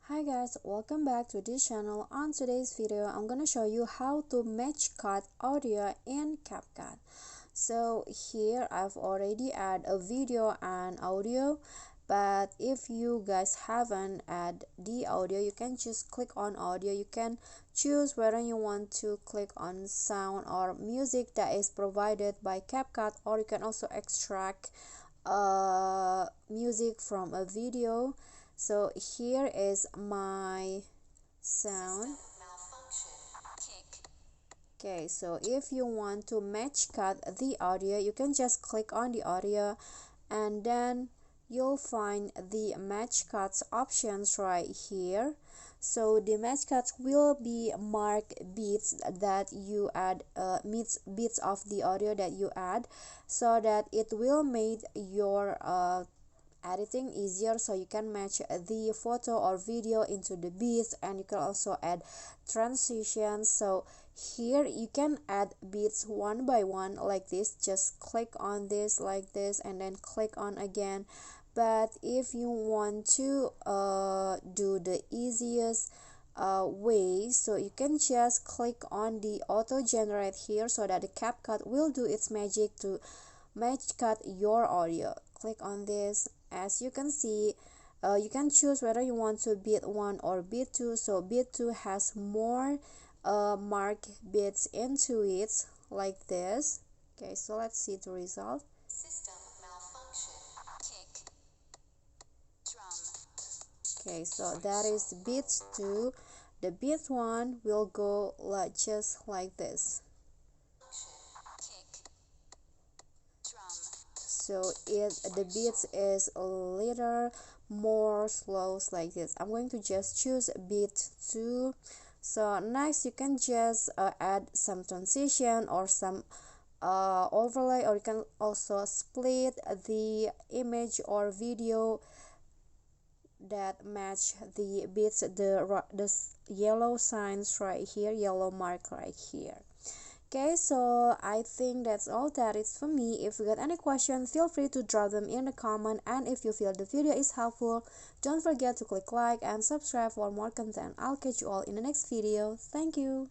Hi guys, welcome back to this channel. On today's video, I'm gonna show you how to match cut audio in CapCut. So here I've already add a video and audio, but if you guys haven't add the audio, you can just click on audio. You can choose whether you want to click on sound or music that is provided by CapCut, or you can also extract music from a video. So here is my sound. Okay, so if you want to match cut the audio, you can just click on the audio and then you'll find the match cuts options right here. So the match cuts will be mark bits that you add, bits of the audio that you add, so that it will make your editing easier, so you can match the photo or video into the beats, and you can also add transitions. So here you can add beats one by one like this. Just click on this like this and then click on again. But if you want to do the easiest way, so you can just click on the auto generate here, so that the CapCut will do its magic to match cut your audio. Click on this. As you can see, you can choose whether you want to beat 1 or beat 2. So beat 2 has more mark beats into it like this. Okay, so let's see the result. System malfunction. Kick. Drum. Okay, so that is beat 2. The beat 1 will go just like this. So the beats is a little more slow like this. I'm going to just choose beat 2. So next you can just add some transition or some overlay, or you can also split the image or video that match the beats, the yellow signs right here, yellow mark right here. Okay, so I think that's all that is for me. If you got any questions, feel free to drop them in the comment, and if you feel the video is helpful, don't forget to click like and subscribe for more content. I'll catch you all in the next video. Thank you.